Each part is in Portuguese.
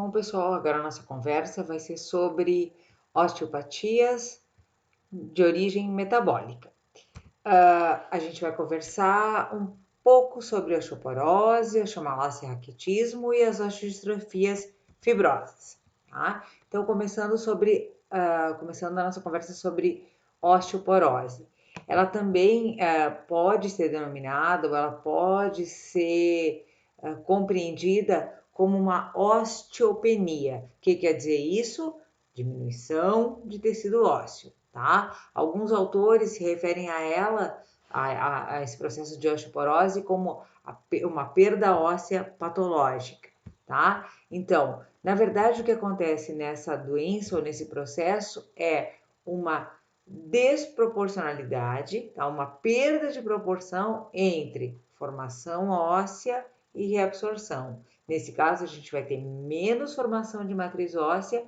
Bom, pessoal, agora a nossa conversa vai ser sobre osteopatias de origem metabólica. A gente vai conversar um pouco sobre a osteoporose, osteomalácia e raquitismo e as osteodistrofias fibrosas, tá? Então, começando a nossa conversa sobre osteoporose. Ela também pode ser denominada, ou ela pode ser compreendida como uma osteopenia. O que quer dizer isso? Diminuição de tecido ósseo, tá? Alguns autores se referem a ela, a esse processo de osteoporose, como uma perda óssea patológica, tá? Então, na verdade, o que acontece nessa doença ou nesse processo é uma desproporcionalidade, tá? Uma perda de proporção entre formação óssea e reabsorção. Nesse caso, a gente vai ter menos formação de matriz óssea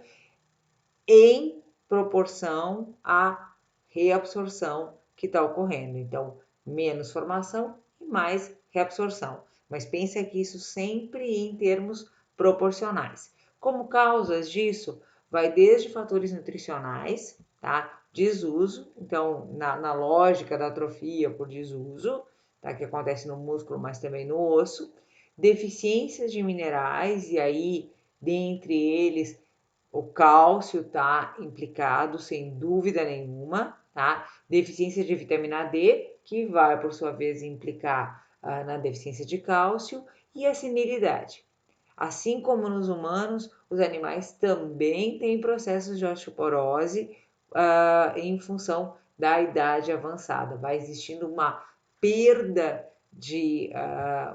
em proporção à reabsorção que está ocorrendo. Então, menos formação e mais reabsorção. Mas pensa que isso sempre em termos proporcionais. Como causas disso, vai desde fatores nutricionais, tá? Desuso, então, na lógica da atrofia por desuso, tá? Que acontece no músculo, mas também no osso, deficiências de minerais, e aí, dentre eles, o cálcio está implicado, sem dúvida nenhuma, tá? Deficiência de vitamina D, que vai, por sua vez, implicar na deficiência de cálcio, e a senilidade. Assim como nos humanos, os animais também têm processos de osteoporose em função da idade avançada. Vai existindo uma perda de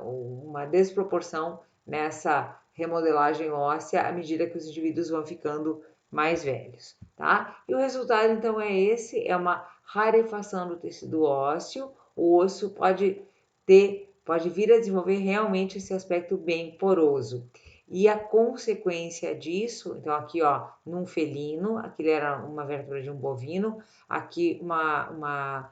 uma desproporção nessa remodelagem óssea à medida que os indivíduos vão ficando mais velhos, tá? E o resultado então é esse, é uma rarefação do tecido ósseo. O osso pode vir a desenvolver realmente esse aspecto bem poroso. E a consequência disso, então aqui ó, num felino, aquilo era uma vértebra de um bovino, aqui uma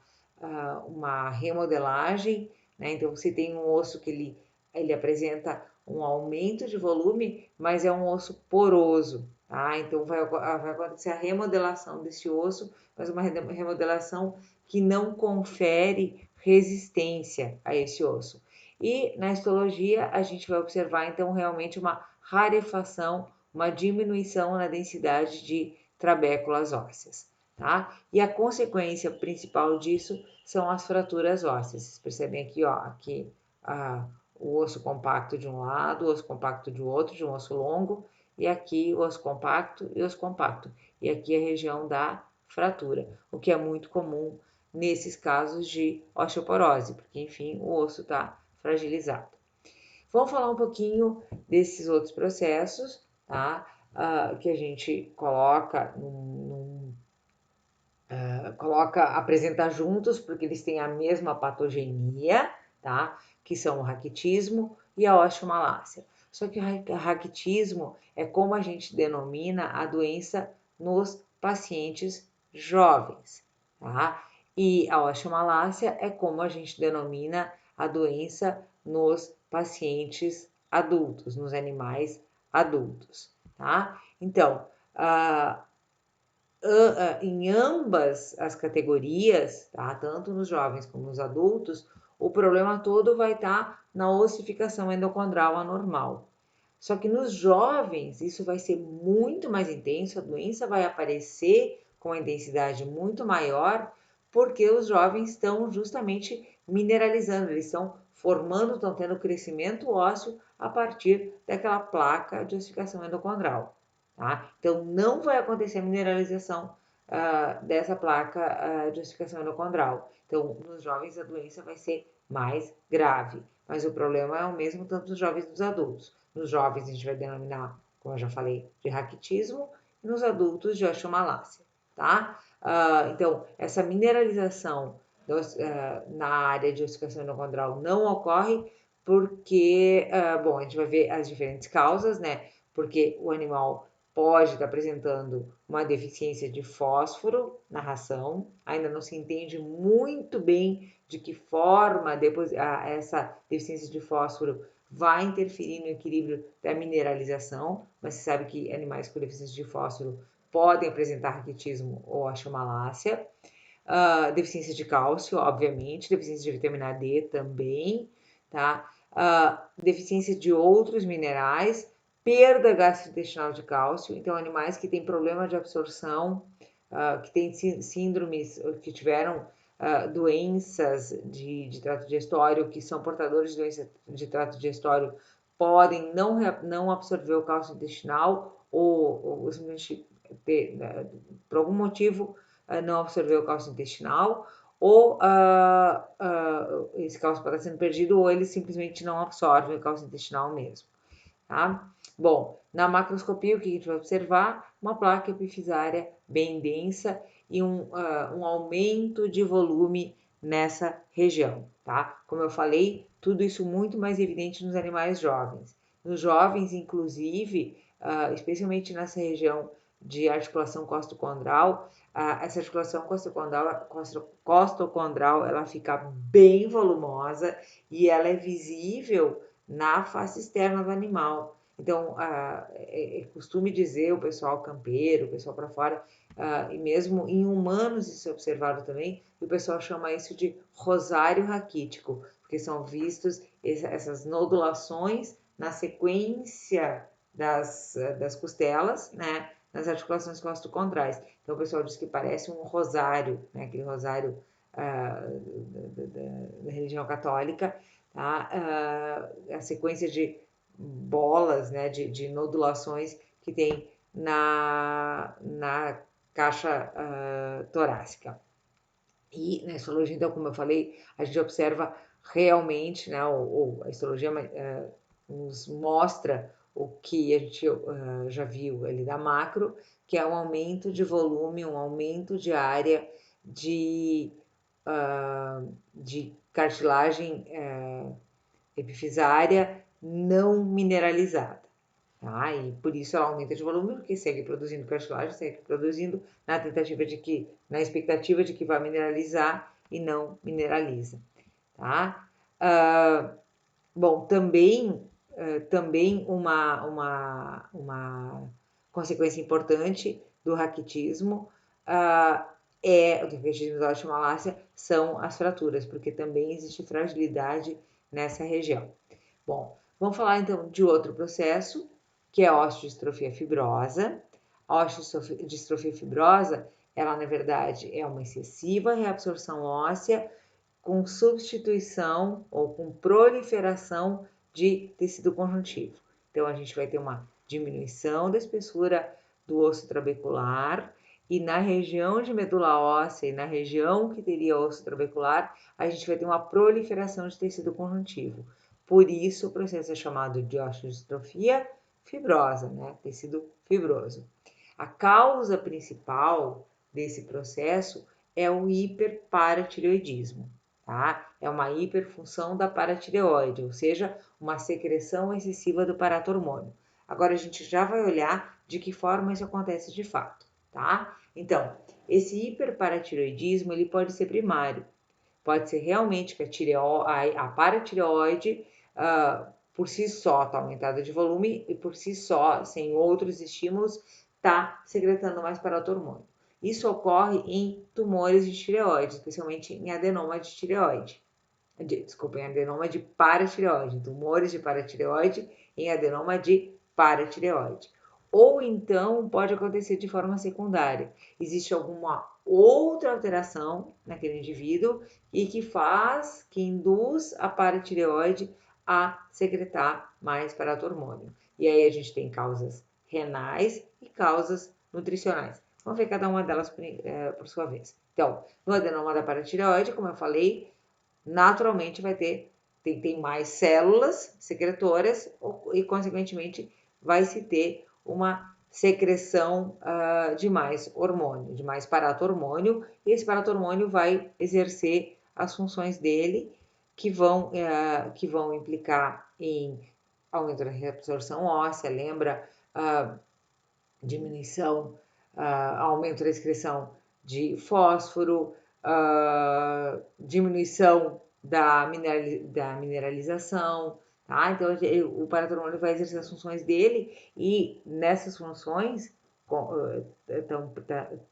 remodelagem, né? Então você tem um osso que ele apresenta um aumento de volume, mas é um osso poroso, tá? Então vai acontecer a remodelação desse osso, mas uma remodelação que não confere resistência a esse osso. E na histologia a gente vai observar então realmente uma rarefação, uma diminuição na densidade de trabéculas ósseas, tá? E a consequência principal disso são as fraturas ósseas. Vocês percebem aqui, ó, aqui o osso compacto de um lado, o osso compacto de outro, de um osso longo, e aqui o osso compacto e o osso compacto. E aqui a região da fratura, o que é muito comum nesses casos de osteoporose, porque, enfim, o osso está fragilizado. Vamos falar um pouquinho desses outros processos, tá? Que a gente coloca apresenta juntos, porque eles têm a mesma patogenia, tá? Que são o raquitismo e a osteomalácia. Só que o raquitismo é como a gente denomina a doença nos pacientes jovens, tá? E a osteomalácia é como a gente denomina a doença nos pacientes adultos, nos animais adultos, tá? Então, em ambas as categorias, tá? Tanto nos jovens como nos adultos, o problema todo vai estar na ossificação endocondral anormal. Só que nos jovens isso vai ser muito mais intenso, a doença vai aparecer com uma intensidade muito maior, porque os jovens estão justamente mineralizando, eles estão formando, estão tendo crescimento ósseo a partir daquela placa de ossificação endocondral. Tá? Então, não vai acontecer a mineralização dessa placa de ossificação endocondral. Então, nos jovens a doença vai ser mais grave, mas o problema é o mesmo tanto nos jovens e nos adultos. Nos jovens a gente vai denominar, como eu já falei, de raquitismo, e nos adultos de osteomalácia, tá? Então, essa mineralização na área de ossificação endocondral não ocorre porque, bom, a gente vai ver as diferentes causas, né? Porque o animal pode estar apresentando uma deficiência de fósforo na ração, ainda não se entende muito bem de que forma depois essa deficiência de fósforo vai interferir no equilíbrio da mineralização, mas você sabe que animais com deficiência de fósforo podem apresentar raquitismo ou achamalácia. Deficiência de cálcio, obviamente, deficiência de vitamina D também, tá? Deficiência de outros minerais, perda gastrointestinal de cálcio, então animais que têm problema de absorção, que têm síndromes, que tiveram doenças de trato digestório, que são portadores de doença de trato digestório, podem não absorver o cálcio intestinal ou simplesmente ter, por algum motivo, não absorver o cálcio intestinal, ou esse cálcio pode estar sendo perdido, ou eles simplesmente não absorvem o cálcio intestinal mesmo. Tá? Bom, na macroscopia, o que a gente vai observar? Uma placa epifisária bem densa e um aumento de volume nessa região, tá? Como eu falei, tudo isso muito mais evidente nos animais jovens. Nos jovens, inclusive, especialmente nessa região de articulação costocondral, essa articulação costocondral, ela fica bem volumosa e ela é visível na face externa do animal. Então, é costume dizer o pessoal campeiro, o pessoal para fora, e mesmo em humanos isso é observado também, e o pessoal chama isso de rosário raquítico, porque são vistos essas nodulações na sequência das costelas, né, nas articulações costocondrais. Então, o pessoal diz que parece um rosário, né, aquele rosário da religião católica, tá? A sequência de bolas, né, de nodulações que tem na caixa torácica. E na histologia, então, como eu falei, a gente observa realmente, né, a histologia nos mostra o que a gente já viu ali da macro, que é um aumento de volume, um aumento de área de cartilagem epifisária não mineralizada. Tá? E por isso ela aumenta de volume, porque segue produzindo cartilagem, segue produzindo na expectativa de que vai mineralizar e não mineraliza. Tá? Bom, também uma consequência importante do raquitismo do raquitismo da osteomalácia são as fraturas, porque também existe fragilidade nessa região. Bom, vamos falar então de outro processo, que é a osteodistrofia fibrosa. A osteodistrofia fibrosa, ela na verdade é uma excessiva reabsorção óssea com substituição ou com proliferação de tecido conjuntivo. Então, a gente vai ter uma diminuição da espessura do osso trabecular e na região de medula óssea e na região que teria osso trabecular, a gente vai ter uma proliferação de tecido conjuntivo. Por isso, o processo é chamado de osteodistrofia fibrosa, né? Tecido fibroso. A causa principal desse processo é o hiperparatireoidismo. Tá? É uma hiperfunção da paratireoide, ou seja, uma secreção excessiva do paratormônio. Agora a gente já vai olhar de que forma isso acontece de fato, tá? Então, esse hiperparatireoidismo ele pode ser primário, pode ser realmente que a paratireoide por si só está aumentada de volume e por si só, sem outros estímulos, está secretando mais paratormônio. Isso ocorre em tumores de tireoide, especialmente em adenoma de tireoide. Em adenoma de paratireoide, tumores de paratireoide em adenoma de paratireoide. Ou então pode acontecer de forma secundária. Existe alguma outra alteração naquele indivíduo e que induz a paratireoide a secretar mais paratormônio. E aí a gente tem causas renais e causas nutricionais. Vamos ver cada uma delas por sua vez. Então, no adenoma da paratireoide, como eu falei, naturalmente tem mais células secretoras e, consequentemente, vai se ter uma secreção de mais hormônio, de mais paratormônio, e esse paratormônio vai exercer as funções dele que vão implicar em aumento da reabsorção óssea, lembra? Diminuição, aumento da excreção de fósforo, diminuição da mineralização, tá? Então, o paratormônio vai exercer as funções dele e nessas funções então,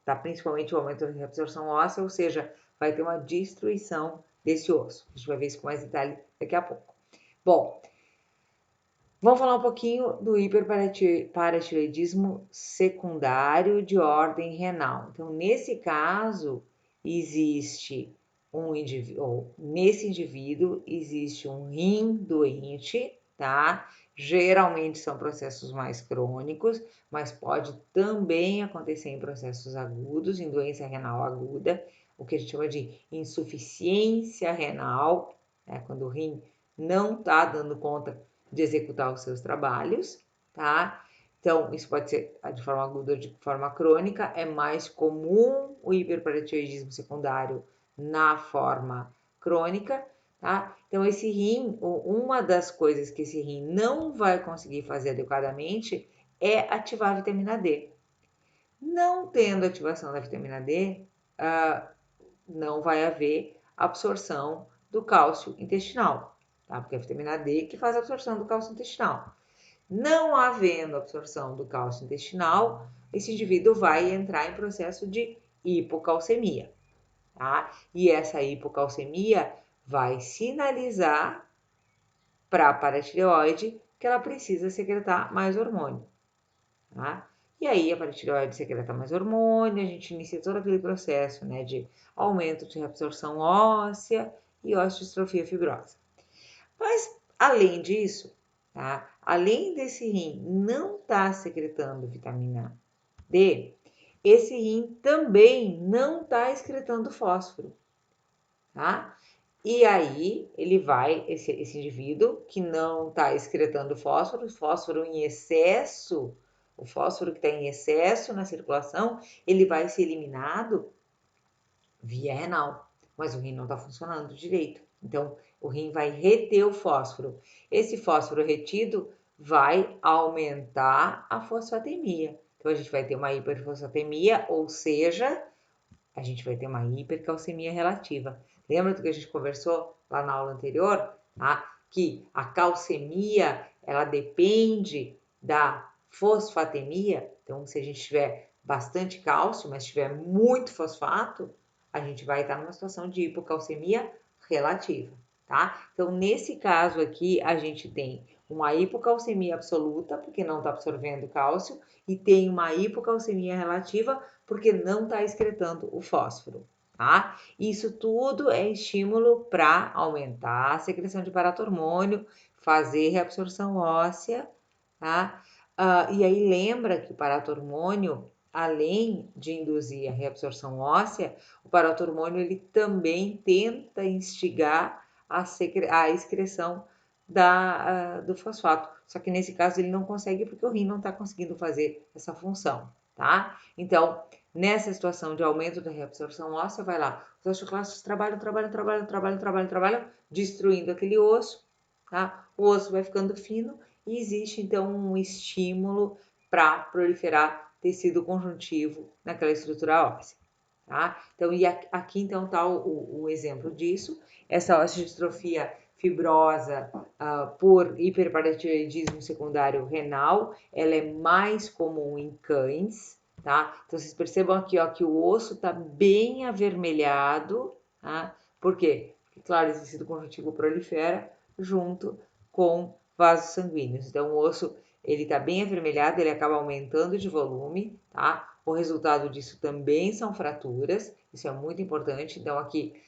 tá principalmente o aumento da reabsorção óssea, ou seja, vai ter uma destruição desse osso. A gente vai ver isso com mais detalhe daqui a pouco. Bom, vamos falar um pouquinho do hiperparatiroidismo secundário de ordem renal. Então, nesse caso, existe nesse indivíduo existe um rim doente, tá? Geralmente são processos mais crônicos, mas pode também acontecer em processos agudos, em doença renal aguda, o que a gente chama de insuficiência renal, né? Quando o rim não está dando conta de executar os seus trabalhos, tá? Então, isso pode ser de forma aguda ou de forma crônica. É mais comum o hiperparatiroidismo secundário na forma crônica, tá? Então, esse rim, uma das coisas que esse rim não vai conseguir fazer adequadamente é ativar a vitamina D. Não tendo ativação da vitamina D, não vai haver absorção do cálcio intestinal, tá? Porque é a vitamina D que faz a absorção do cálcio intestinal. Não havendo absorção do cálcio intestinal, esse indivíduo vai entrar em processo de hipocalcemia, tá? E essa hipocalcemia vai sinalizar para a paratireoide que ela precisa secretar mais hormônio, tá? E aí a paratireoide secreta mais hormônio, a gente inicia todo aquele processo, né, de aumento de reabsorção óssea e osteostrofia fibrosa. Mas, além disso, tá? Além desse rim não estar secretando vitamina D, esse rim também não está excretando fósforo, tá? E aí, ele vai, esse indivíduo que não está excretando fósforo em excesso, o fósforo que está em excesso na circulação, ele vai ser eliminado via renal, mas o rim não está funcionando direito. Então, o rim vai reter o fósforo. Esse fósforo retido vai aumentar a fosfatemia. Então, a gente vai ter uma hiperfosfatemia, ou seja, a gente vai ter uma hipercalcemia relativa. Lembra do que a gente conversou lá na aula anterior? Tá? Que a calcemia, ela depende da fosfatemia. Então, se a gente tiver bastante cálcio, mas tiver muito fosfato, a gente vai estar numa situação de hipocalcemia relativa, tá? Então, nesse caso aqui, a gente tem uma hipocalcemia absoluta, porque não está absorvendo cálcio, e tem uma hipocalcemia relativa, porque não está excretando o fósforo, tá? Isso tudo é estímulo para aumentar a secreção de paratormônio, fazer reabsorção óssea, tá? E aí lembra que o paratormônio, além de induzir a reabsorção óssea, o paratormônio ele também tenta instigar a excreção do fosfato. Só que nesse caso ele não consegue porque o rim não está conseguindo fazer essa função, tá? Então, nessa situação de aumento da reabsorção óssea, vai lá, os osteoclastos trabalham, destruindo aquele osso, tá? O osso vai ficando fino e existe então um estímulo para proliferar tecido conjuntivo naquela estrutura óssea, tá? Então, e aqui então está o exemplo disso, essa osteostrofia fibrosa por hiperparatiroidismo secundário renal, ela é mais comum em cães, tá? Então, vocês percebam aqui, ó, que o osso tá bem avermelhado, tá? Por quê? Porque, claro, esse tecido conjuntivo prolifera junto com vasos sanguíneos. Então, o osso, ele tá bem avermelhado, ele acaba aumentando de volume, tá? O resultado disso também são fraturas, isso é muito importante. Então, aqui,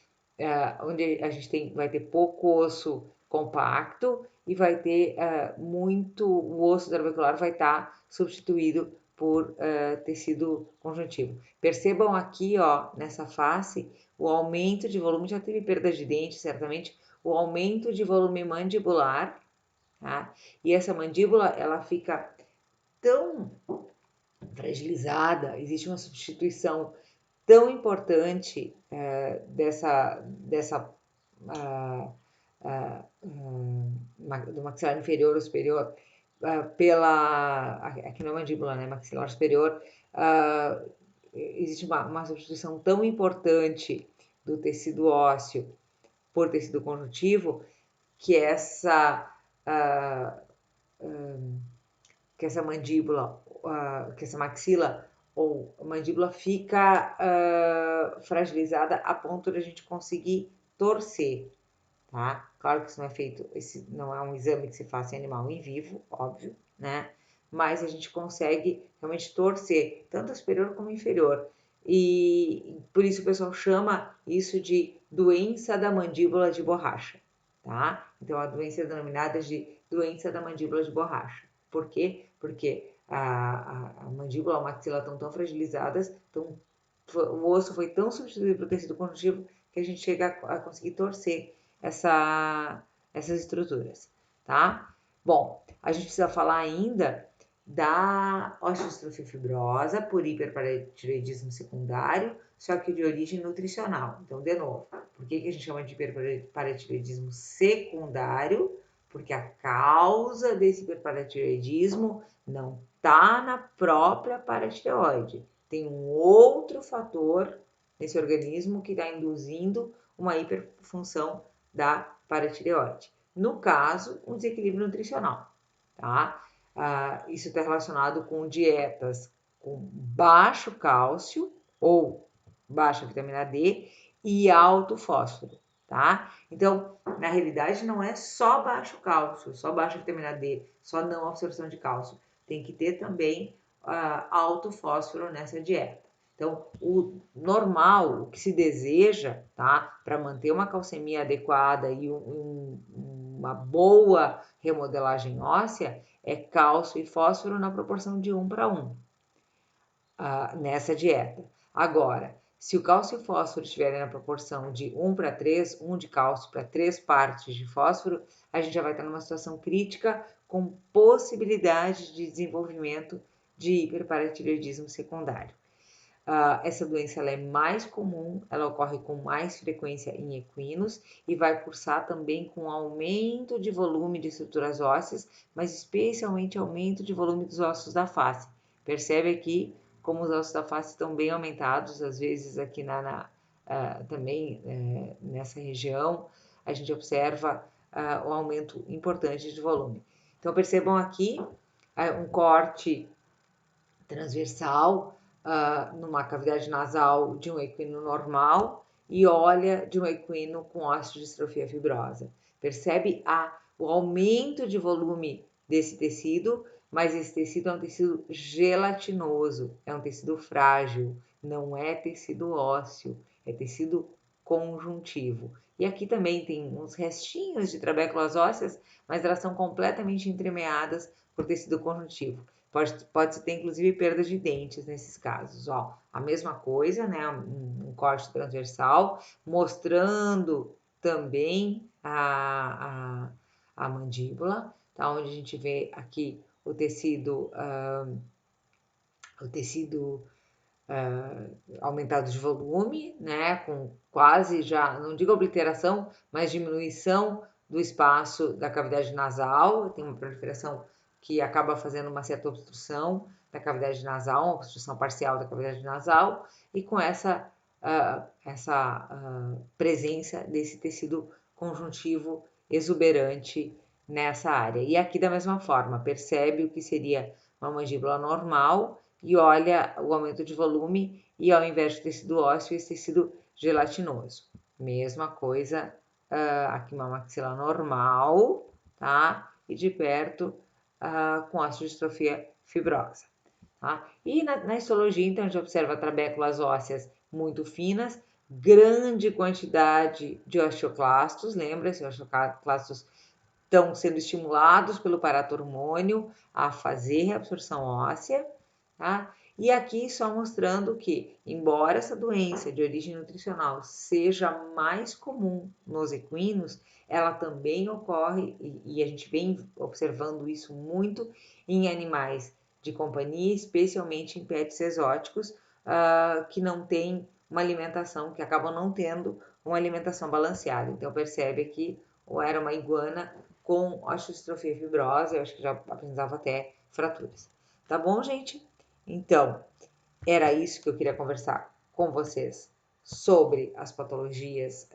onde a gente vai ter pouco osso compacto e vai ter o osso trabecular vai estar substituído por tecido conjuntivo. Percebam aqui, ó, nessa face, o aumento de volume, já teve perda de dente, certamente, o aumento de volume mandibular, tá? E essa mandíbula, ela fica tão fragilizada, existe uma substituição tão importante do maxilar inferior ou superior aqui na mandíbula, né, maxilar superior, existe uma substituição tão importante do tecido ósseo por tecido conjuntivo que essa que essa mandíbula, que essa maxila ou mandíbula fica fragilizada a ponto de a gente conseguir torcer, tá? Claro que isso não é feito, esse não é um exame que se faça em animal em vivo, óbvio, né? Mas a gente consegue realmente torcer, tanto a superior como a inferior. E por isso o pessoal chama isso de doença da mandíbula de borracha, tá? Então a doença é denominada de doença da mandíbula de borracha. Por quê? Porque a mandíbula e a maxila estão tão fragilizadas, o osso foi tão substituído pelo tecido conjuntivo que a gente chega a conseguir torcer essas estruturas, tá? Bom, a gente precisa falar ainda da osteostrofia fibrosa por hiperparatiroidismo secundário, só que de origem nutricional. Então, de novo, por que a gente chama de hiperparatiroidismo secundário? Porque a causa desse hiperparatiroidismo não está na própria paratireoide. Tem um outro fator nesse organismo que está induzindo uma hiperfunção da paratireoide. No caso, um desequilíbrio nutricional, tá? Isso está relacionado com dietas com baixo cálcio ou baixa vitamina D e alto fósforo, tá? Então, na realidade, não é só baixo cálcio, só baixa vitamina D, só não absorção de cálcio. Tem que ter também alto fósforo nessa dieta. Então, o normal, o que se deseja, tá, para manter uma calcemia adequada e uma boa remodelagem óssea, é cálcio e fósforo na proporção de 1 para 1 nessa dieta. Agora, se o cálcio e o fósforo estiverem na proporção de 1 para 3, 1 de cálcio para 3 partes de fósforo, a gente já vai estar numa situação crítica com possibilidade de desenvolvimento de hiperparatiroidismo secundário. Essa doença ela é mais comum, ela ocorre com mais frequência em equinos e vai cursar também com aumento de volume de estruturas ósseas, mas especialmente aumento de volume dos ossos da face. Percebe aqui como os ossos da face estão bem aumentados, às vezes aqui também nessa região a gente observa um aumento importante de volume. Então percebam aqui um corte transversal numa cavidade nasal de um equino normal e olha de um equino com osteodistrofia fibrosa. Percebe o aumento de volume desse tecido, mas esse tecido é um tecido gelatinoso, é um tecido frágil, não é tecido ósseo, é tecido conjuntivo. E aqui também tem uns restinhos de trabéculas ósseas, mas elas são completamente entremeadas por tecido conjuntivo. Pode ter, inclusive, perda de dentes nesses casos. Ó, a mesma coisa, né? Um corte transversal, mostrando também a mandíbula, tá? Onde a gente vê aqui o tecido aumentado de volume, né? Com quase já, não digo obliteração, mas diminuição do espaço da cavidade nasal, tem uma proliferação que acaba fazendo uma certa obstrução da cavidade nasal, uma obstrução parcial da cavidade nasal, e com essa presença desse tecido conjuntivo exuberante nessa área. E aqui da mesma forma, percebe o que seria uma mandíbula normal e olha o aumento de volume e ao invés de tecido ósseo, esse tecido gelatinoso. Mesma coisa aqui uma maxila normal, tá? E de perto com osteodistrofia fibrosa. Tá? E na histologia, então, a gente observa trabéculas ósseas muito finas, grande quantidade de osteoclastos, lembra-se, os osteoclastos estão sendo estimulados pelo paratormônio a fazer reabsorção óssea, tá? E aqui só mostrando que, embora essa doença de origem nutricional seja mais comum nos equinos, ela também ocorre, e a gente vem observando isso muito em animais de companhia, especialmente em pets exóticos, que não têm uma alimentação, que acabam não tendo uma alimentação balanceada. Então percebe aqui, ou era uma iguana com osteostrofia fibrosa, eu acho que já apresentava até fraturas. Tá bom, gente? Então, era isso que eu queria conversar com vocês sobre as patologias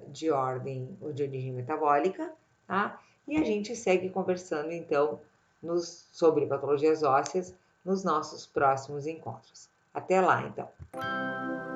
de ordem ou de origem metabólica, tá? e a gente segue conversando então sobre patologias ósseas nos nossos próximos encontros. Até lá, então!